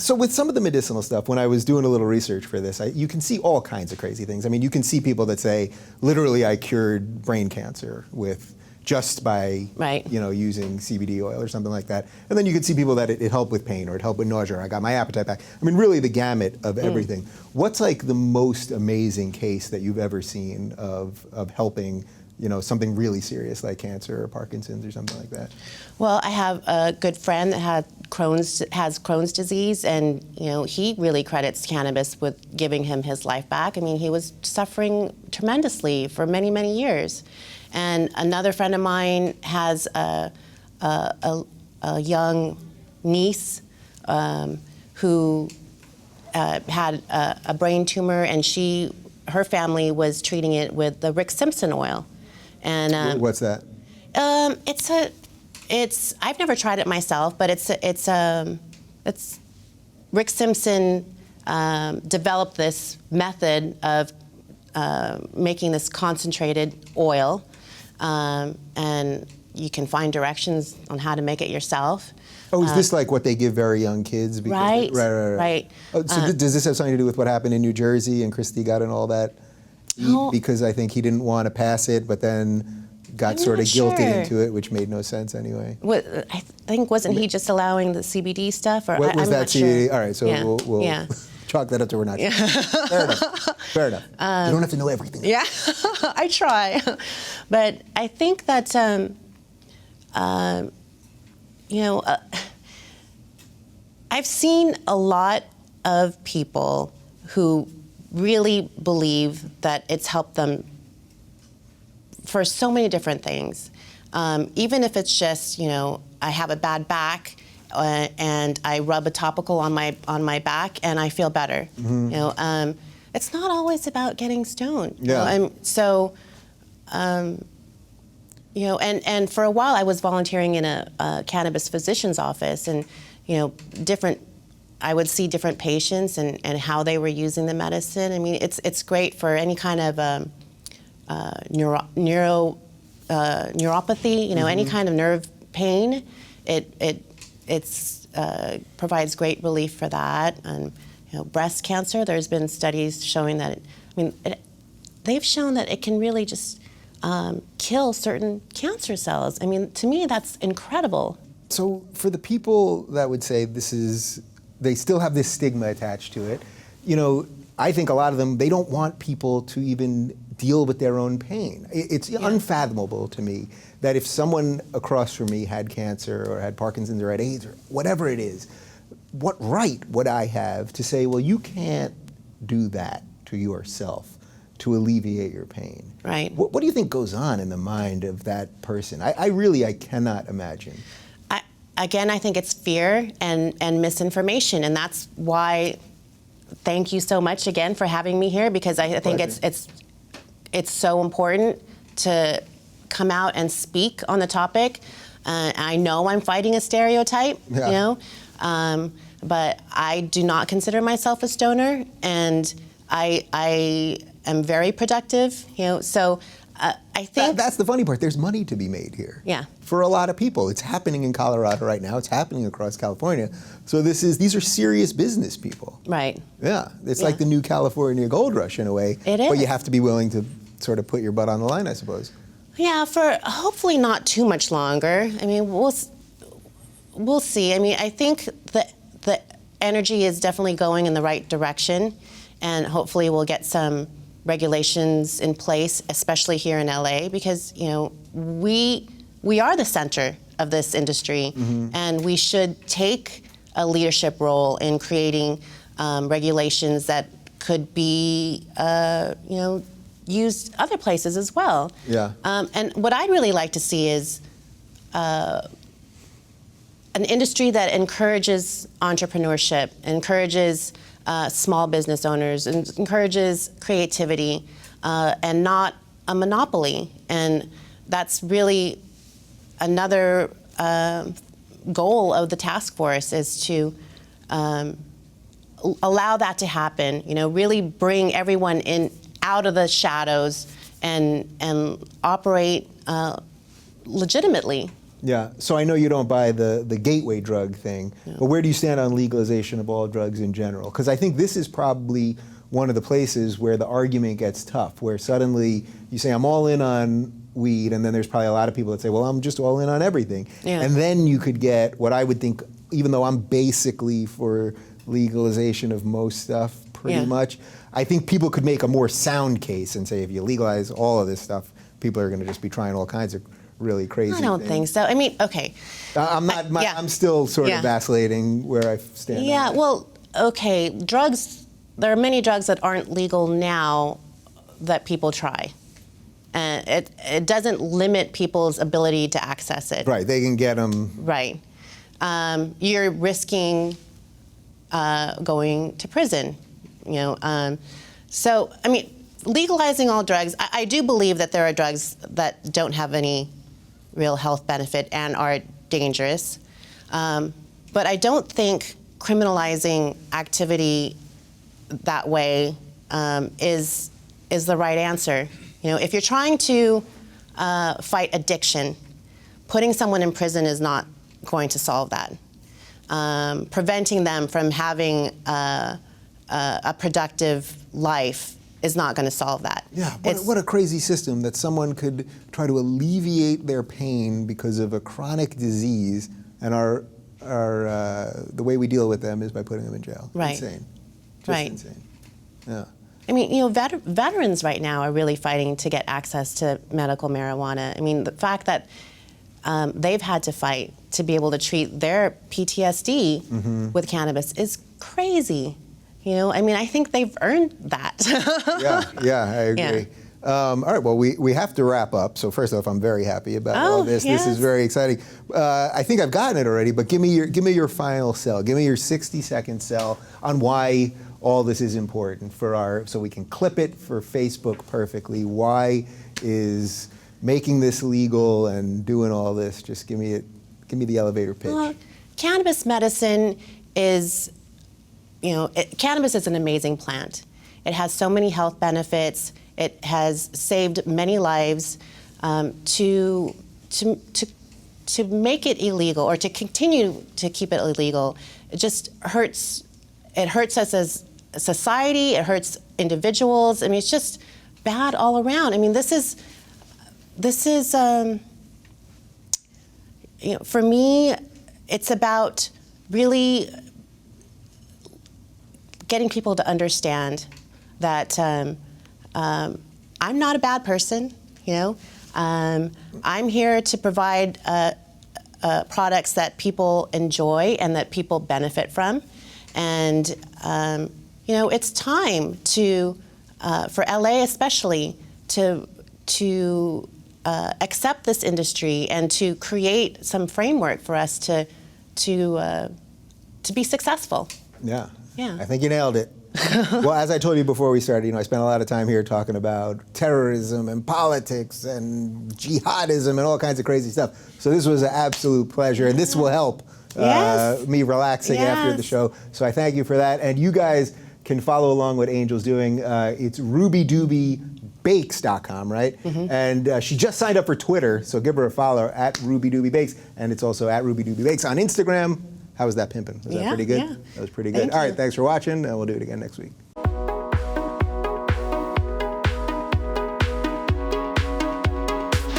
So with some of the medicinal stuff, when I was doing a little research for this, you can see all kinds of crazy things. I mean, you can see people that say, literally, I cured brain cancer just by using CBD oil or something like that. And then you can see people that it helped with pain or it helped with nausea or I got my appetite back. I mean, really the gamut of everything. What's like the most amazing case that you've ever seen of helping something really serious like cancer or Parkinson's or something like that? Well, I have a good friend that has Crohn's disease, and he really credits cannabis with giving him his life back. I mean, he was suffering tremendously for many, many years. And another friend of mine has a young niece who had a brain tumor, and her family was treating it with the Rick Simpson oil. And what's that? I've never tried it myself, but it's Rick Simpson developed this method of making this concentrated oil, and you can find directions on how to make it yourself. Oh, is this like what they give very young kids? Right. Oh, so does this have something to do with what happened in New Jersey and Christy got and all that? Because I think he didn't want to pass it, but then got sort of guilted into it, which made no sense anyway. I think, wasn't he just allowing the CBD stuff? Or what was I'm that not CBD? sure. All right, so we'll chalk that up to we're not sure. Fair enough. You don't have to know everything. Yeah, I try. But I think that, I've seen a lot of people who really believe that it's helped them for so many different things. Even if it's just, I have a bad back and I rub a topical on my back and I feel better. Mm-hmm. It's not always about getting stoned. Yeah. And for a while I was volunteering in a cannabis physician's office, and I would see different patients and how they were using the medicine. I mean, it's great for any kind of neuropathy, any kind of nerve pain. It provides great relief for that. And breast cancer, there's been studies showing that. They've shown that it can really just kill certain cancer cells. I mean, to me, that's incredible. So for the people that would say they still have this stigma attached to it, I think a lot of them, they don't want people to even deal with their own pain. It's unfathomable to me that if someone across from me had cancer or had Parkinson's or had AIDS or whatever it is, what right would I have to say, well, you can't do that to yourself to alleviate your pain? Right. What do you think goes on in the mind of that person? I cannot imagine. Again, I think it's fear and misinformation, and that's why. Thank you so much again for having me here, because I think it's so important to come out and speak on the topic. I know I'm fighting a stereotype, but I do not consider myself a stoner, and I am very productive. So I think that's the funny part. There's money to be made here. Yeah. For a lot of people, it's happening in Colorado right now. It's happening across California. So these are serious business people. Right. Yeah. It's like the new California gold rush in a way. It is. But you have to be willing to sort of put your butt on the line, I suppose. Yeah, for hopefully not too much longer. I mean, we'll see. I mean, I think the energy is definitely going in the right direction, and hopefully we'll get some regulations in place, especially here in LA, because we are the center of this industry, and we should take a leadership role in creating regulations that could be used other places as well. Yeah. And what I'd really like to see is an industry that encourages entrepreneurship, encourages small business owners, and encourages creativity, and not a monopoly. And that's really another goal of the task force, is to allow that to happen. Really bring everyone in out of the shadows and operate legitimately. Yeah, so I know you don't buy the gateway drug thing, but where do you stand on legalization of all drugs in general? Because I think this is probably one of the places where the argument gets tough, where suddenly you say, I'm all in on weed, and then there's probably a lot of people that say, well, I'm just all in on everything. Yeah. And then you could get what I would think, even though I'm basically for legalization of most stuff pretty much, I think people could make a more sound case and say, if you legalize all of this stuff, people are going to just be trying all kinds of really crazy things. I don't think so. I mean, okay. I'm still sort of vacillating where I stand. Yeah, well, okay, drugs, there are many drugs that aren't legal now that people try. And it doesn't limit people's ability to access it. Right, they can get them. Right. You're risking going to prison, you know. So, I mean, legalizing all drugs, I do believe that there are drugs that don't have any real health benefit and are dangerous. But I don't think criminalizing activity that way is the right answer. You know, if you're trying to fight addiction, putting someone in prison is not going to solve that. Preventing them from having a productive life is not going to solve that. Yeah, what a crazy system that someone could try to alleviate their pain because of a chronic disease, and the way we deal with them is by putting them in jail. Right. Insane. Just right. insane. Yeah. I mean, you know, veterans right now are really fighting to get access to medical marijuana. I mean, the fact that they've had to fight to be able to treat their PTSD with cannabis is crazy. You know, I mean, I think they've earned that. yeah, I agree. Yeah. All right, well, we have to wrap up. So first off, I'm very happy about all this. Yes. This is very exciting. I think I've gotten it already, but give me your final sell. Give me your 60-second sell on why all this is important so we can clip it for Facebook perfectly. Why is making this legal and doing all this? Just give me the elevator pitch. Well, cannabis medicine is, you know, cannabis is an amazing plant. It has so many health benefits. It has saved many lives. To make it illegal or to continue to keep it illegal, it just hurts. It hurts us as a society. It hurts individuals. I mean, it's just bad all around. I mean, this is. You know, for me, it's about really getting people to understand that I'm not a bad person. You know, I'm here to provide products that people enjoy and that people benefit from, and you know, it's time for LA especially to accept this industry and to create some framework for us to be successful. Yeah. Yeah. I think you nailed it. Well, as I told you before we started, you know, I spent a lot of time here talking about terrorism and politics and jihadism and all kinds of crazy stuff. So this was an absolute pleasure, and this will help me relaxing after the show. So I thank you for that. And you guys can follow along what Angel's doing. It's RubyDoobieBakes.com, right? And she just signed up for Twitter, so give her a follow at RubyDoobieBakes, and it's also at RubyDoobieBakes on Instagram. How was that pimping? Was that pretty good? Yeah. That was pretty good. All right, thanks for watching, and we'll do it again next week.